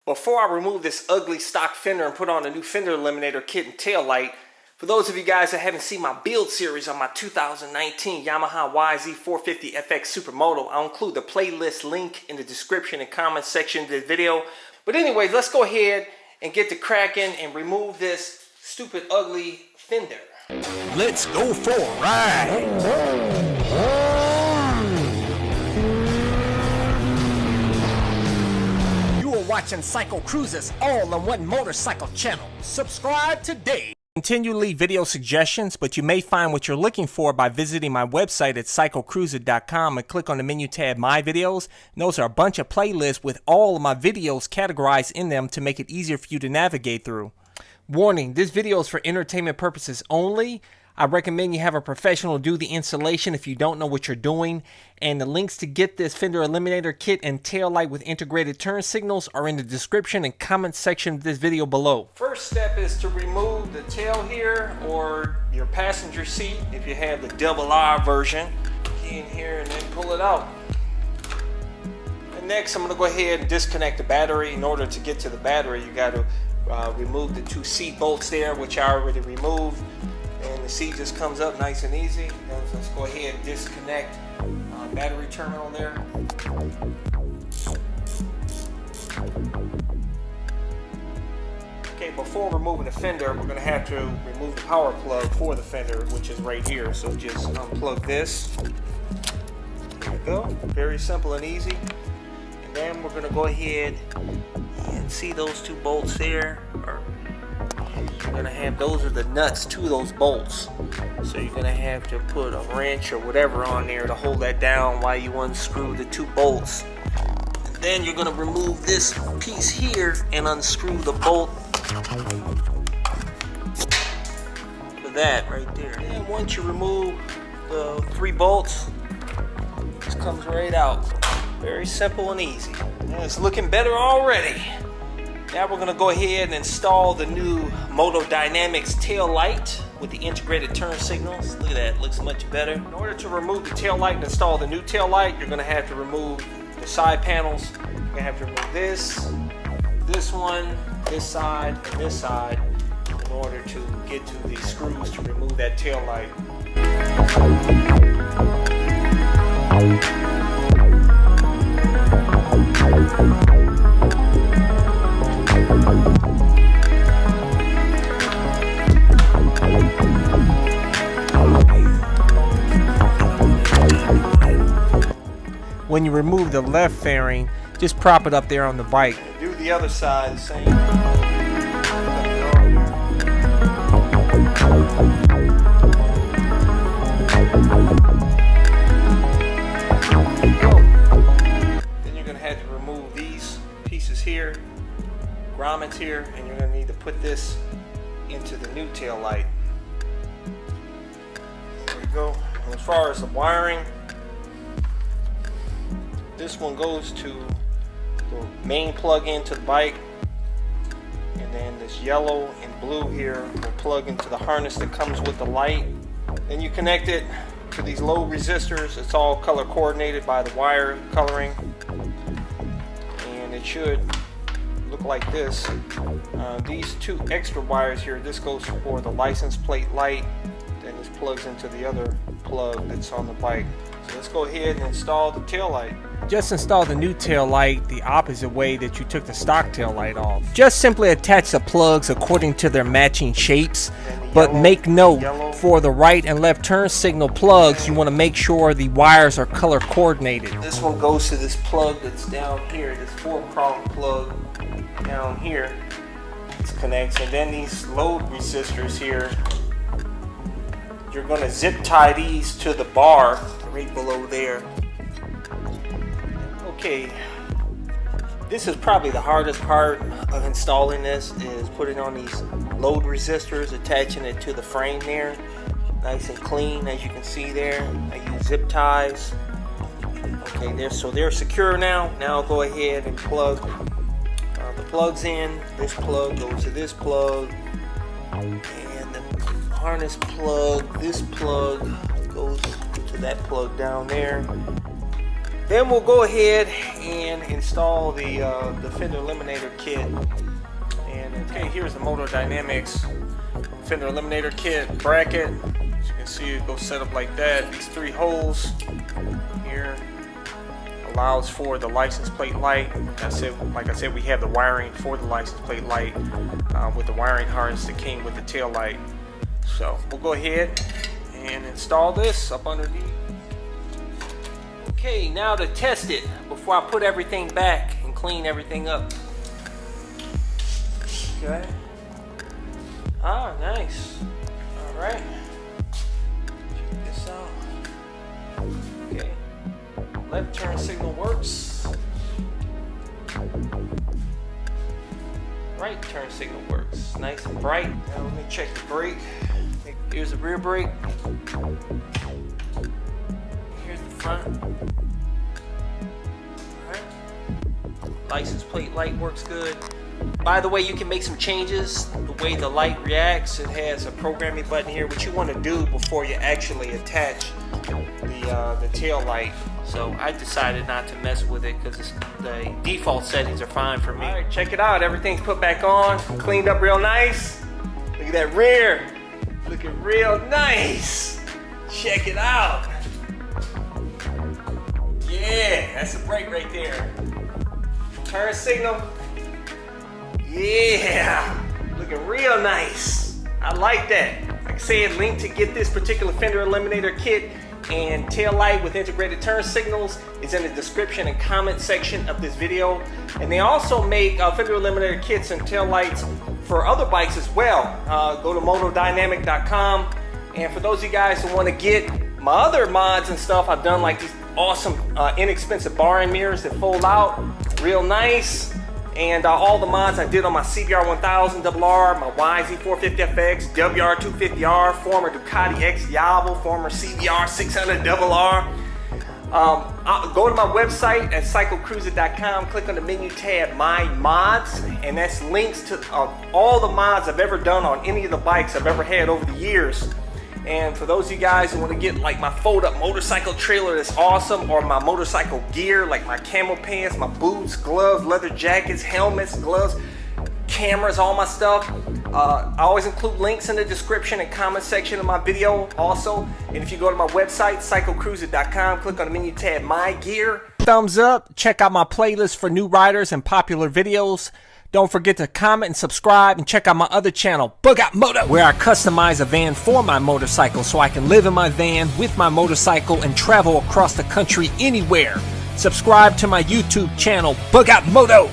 Before I remove this ugly stock fender and put on a new Fender Eliminator kit and tail light, for those of you guys that haven't seen my build series on my 2019 Yamaha YZ450 FX Supermoto, I'll include the playlist link in the description and comment section of this video. But anyways, let's go ahead and get to cracking and remove this stupid ugly fender. Let's go for a ride. Watching CycleCruza's all-in-one motorcycle channel. Subscribe today. Continue to leave video suggestions, but you may find what you're looking for by visiting my website at CycleCruza.com and click on the menu tab My Videos. And those are a bunch of playlists with all of my videos categorized in them to make it easier for you to navigate through. Warning, this video is for entertainment purposes only. I recommend you have a professional do the installation if you don't know what you're doing. And the links to get this Fender Eliminator kit and tail light with integrated turn signals are in the description and comment section of this video below. First step is to remove the tail here or your passenger seat if you have the double R version. Key in here and then pull it out. And next I'm going to go ahead and disconnect the battery. In order to get to the battery, you got to remove the two seat bolts there, which I already removed. And the seat just comes up nice and easy. Now let's go ahead and disconnect battery terminal there. Okay, before removing the fender, we're going to have to remove the power plug for the fender, which is right here. So just unplug this. There you go. Very simple and easy. And then we're going to go ahead and see those two bolts there. You're gonna have, those are the nuts to those bolts, so you're gonna have to put a wrench or whatever on there to hold that down while you unscrew the two bolts. And then you're gonna remove this piece here and unscrew the bolt for that right there. And once you remove the three bolts, this comes right out. Very simple and easy. And it's looking better already. Now we're going to go ahead and install the new MotoDynamic tail light with the integrated turn signals. Look at that, it looks much better. In order to remove the tail light and install the new tail light, you're going to have to remove the side panels. You're going to have to remove this one, this side, and this side in order to get to the screws to remove that tail light. When you remove the left fairing, just prop it up there on the bike. Do the other side the same. Then you're going to have to remove these pieces here, grommets here, and you're going to need to put this into the new tail light. There we go. And as far as the wiring, this one goes to the main plug-in to the bike, and then this yellow and blue here will plug into the harness that comes with the light. Then you connect it to these low resistors. It's all color coordinated by the wire coloring, and it should look like this. These two extra wires here, this goes for the license plate light, then this plugs into the other plug that's on the bike. So let's go ahead and install the tail light. Just install the new tail light the opposite way that you took the stock tail light off. Just simply attach the plugs according to their matching shapes, but make note, for the right and left turn signal plugs, you want to make sure the wires are color coordinated. This one goes to this plug that's down here, this 4-prong plug down here. This connects, and then these load resistors here, you're going to zip tie these to the bar right below there. Okay, this is probably the hardest part of installing this, is putting on these load resistors, attaching it to the frame there. Nice and clean, as you can see there. I use zip ties. Okay, so they're secure now. Now I'll go ahead and plug the plugs in. This plug goes to this plug, and the harness plug, this plug goes to that plug down there. Then we'll go ahead and install the Fender Eliminator kit. And okay, here's the MotoDynamics Fender Eliminator kit bracket. As you can see, it goes set up like that. These 3 holes here allows for the license plate light. Like I said, we have the wiring for the license plate light with the wiring harness that came with the tail light. So we'll go ahead and install this up underneath. Okay, now to test it before I put everything back and clean everything up. Okay. Ah, nice. All right. Check this out. Okay. Left turn signal works. Right turn signal works. Nice and bright. Now let me check the brake. Here's the rear brake. Here's the front. License plate light works good. By the way, you can make some changes the way the light reacts. It has a programming button here, what you want to do before you actually attach the tail light. So I decided not to mess with it because the default settings are fine for me. All right, check it out. Everything's put back on, cleaned up real nice. Look at that rear, looking real nice. Check it out. Yeah, that's a brake right there. Turn signal. Yeah, looking real nice. I like that. Like I said, link to get this particular Fender Eliminator kit and tail light with integrated turn signals is in the description and comment section of this video. And they also make Fender Eliminator kits and tail lights for other bikes as well. Go to MotoDynamic.com. And for those of you guys who want to get my other mods and stuff, I've done like these awesome inexpensive bar end mirrors that fold out real nice, and all the mods I did on my CBR 1000 RR, my YZ450FX, WR250R, former Ducati X Diablo, former CBR 600 RR. Go to my website at CycleCruza.com, click on the menu tab My Mods, and that's links to all the mods I've ever done on any of the bikes I've ever had over the years. And for those of you guys who want to get like my fold-up motorcycle trailer that's awesome, or my motorcycle gear like my camo pants, my boots, gloves, leather jackets, helmets, gloves, cameras, all my stuff, I always include links in the description and comment section of my video also. And if you go to my website, CycleCruza.com, click on the menu tab My Gear. Thumbs up, check out my playlist for new riders and popular videos. Don't forget to comment and subscribe, and check out my other channel, Bug Out Moto, where I customize a van for my motorcycle so I can live in my van with my motorcycle and travel across the country anywhere. Subscribe to my YouTube channel, Bug Out Moto.